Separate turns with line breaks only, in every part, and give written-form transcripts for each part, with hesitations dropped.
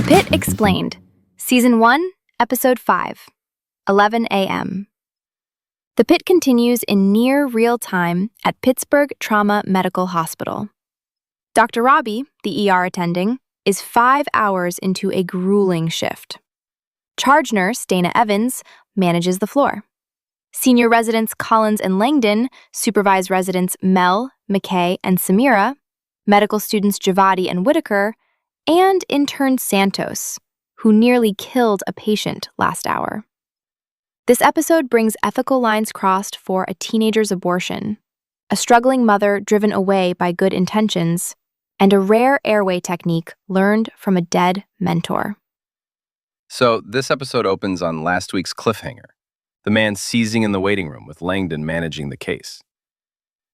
Pitt Explained, Season 1, Episode 5, 11 a.m. The Pitt continues in near real time at Pittsburgh Trauma Medical Hospital. Dr. Robby, the ER attending, is 5 hours into a grueling shift. Charge nurse Dana Evans manages the floor. Senior residents Collins and Langdon supervise residents Mel, McKay, and Samira, medical students Javadi and Whitaker, and intern Santos, who nearly killed a patient last hour. This episode brings ethical lines crossed for a teenager's abortion, a struggling mother driven away by good intentions, and a rare airway technique learned from a dead mentor.
So this episode opens on last week's cliffhanger, the man seizing in the waiting room with Langdon managing the case.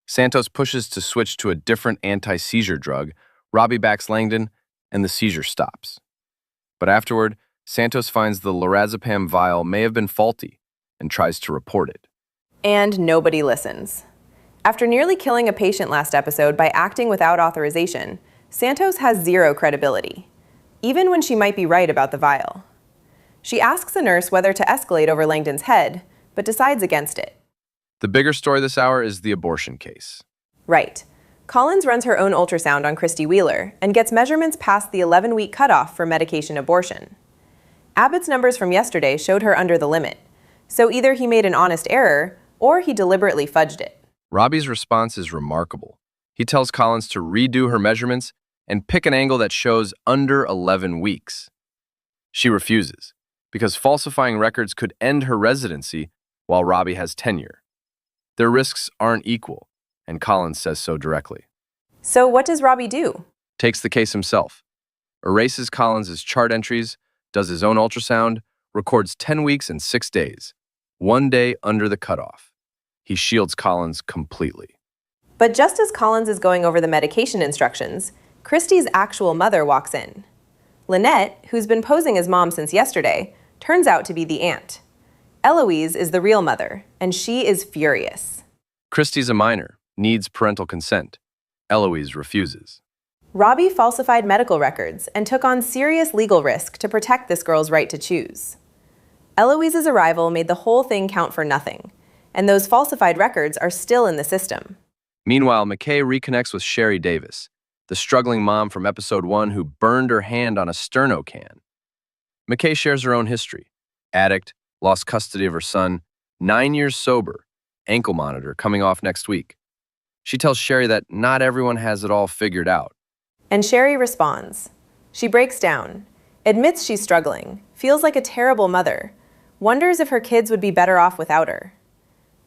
Santos pushes to switch to a different anti-seizure drug, Robby backs Langdon, and the seizure stops. But afterward, Santos finds the lorazepam vial may have been faulty and tries to report it.
And nobody listens. After nearly killing a patient last episode by acting without authorization, Santos has zero credibility, even when she might be right about the vial. She asks the nurse whether to escalate over Langdon's head, but decides against it.
The bigger story this hour is the abortion case.
Right. Collins runs her own ultrasound on Kristi Wheeler and gets measurements past the 11-week cutoff for medication abortion. Abbott's numbers from yesterday showed her under the limit, so either he made an honest error or he deliberately fudged it.
Robby's response is remarkable. He tells Collins to redo her measurements and pick an angle that shows under 11 weeks. She refuses, because falsifying records could end her residency while Robby has tenure. Their risks aren't equal, and Collins says so directly.
So what does Robby do?
Takes the case himself, erases Collins' chart entries, does his own ultrasound, records 10 weeks and 6 days, 1 day under the cutoff. He shields Collins completely.
But just as Collins is going over the medication instructions, Kristi's actual mother walks in. Lynette, who's been posing as mom since yesterday, turns out to be the aunt. Eloise is the real mother, and she is furious.
Kristi's a minor, needs parental consent. Eloise refuses.
Robby falsified medical records and took on serious legal risk to protect this girl's right to choose. Eloise's arrival made the whole thing count for nothing, and those falsified records are still in the system.
Meanwhile, McKay reconnects with Sherry Davis, the struggling mom from episode 1 who burned her hand on a sterno can. McKay shares her own history. Addict, lost custody of her son, 9 years sober, ankle monitor coming off next week. She tells Sherry that not everyone has it all figured out.
And Sherry responds. She breaks down, admits she's struggling, feels like a terrible mother, wonders if her kids would be better off without her.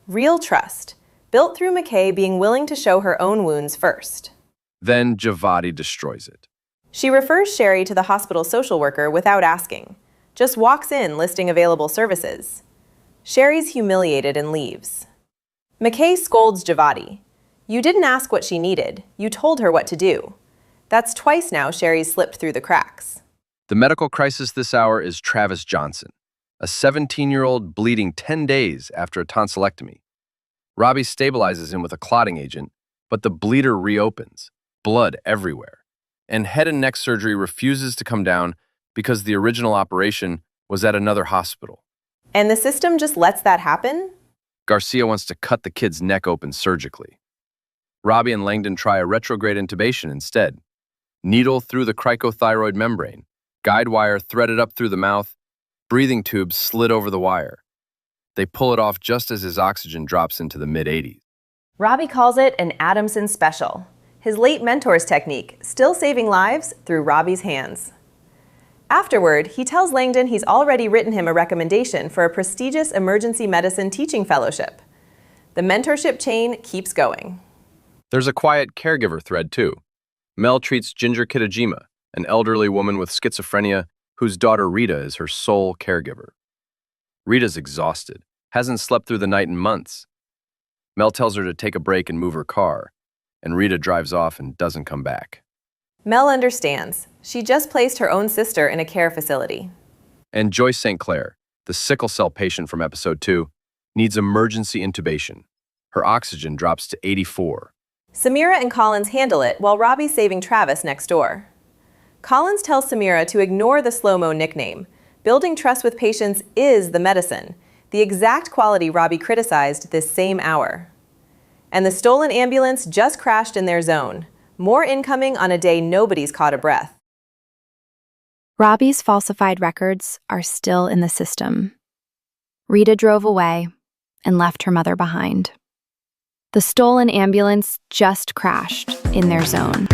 Real trust, built through McKay being willing to show her own wounds first.
Then Javadi destroys it.
She refers Sherry to the hospital social worker without asking, just walks in listing available services. Sherry's humiliated and leaves. McKay scolds Javadi. You didn't ask what she needed, you told her what to do. That's twice now Sherry's slipped through the cracks.
The medical crisis this hour is Travis Johnson, a 17-year-old bleeding 10 days after a tonsillectomy. Robby stabilizes him with a clotting agent, but the bleeder reopens, blood everywhere, and head and neck surgery refuses to come down because the original operation was at another hospital.
And the system just lets that happen?
Garcia wants to cut the kid's neck open surgically. Robby and Langdon try a retrograde intubation instead. Needle through the cricothyroid membrane, guide wire threaded up through the mouth, breathing tube slid over the wire. They pull it off just as his oxygen drops into the mid-80s.
Robby calls it an Adamson special, his late mentor's technique, still saving lives through Robby's hands. Afterward, he tells Langdon he's already written him a recommendation for a prestigious emergency medicine teaching fellowship. The mentorship chain keeps going.
There's a quiet caregiver thread, too. Mel treats Ginger Kitajima, an elderly woman with schizophrenia whose daughter Rita is her sole caregiver. Rita's exhausted, hasn't slept through the night in months. Mel tells her to take a break and move her car, and Rita drives off and doesn't come back.
Mel understands. She just placed her own sister in a care facility.
And Joyce St. Clair, the sickle cell patient from episode 2, needs emergency intubation. Her oxygen drops to 84.
Samira and Collins handle it while Robby's saving Travis next door. Collins tells Samira to ignore the slow-mo nickname. Building trust with patients is the medicine, the exact quality Robby criticized this same hour. And the stolen ambulance just crashed in their zone. More incoming on a day nobody's caught a breath.
Robby's falsified records are still in the system. Rita drove away and left her mother behind. The stolen ambulance just crashed in their zone.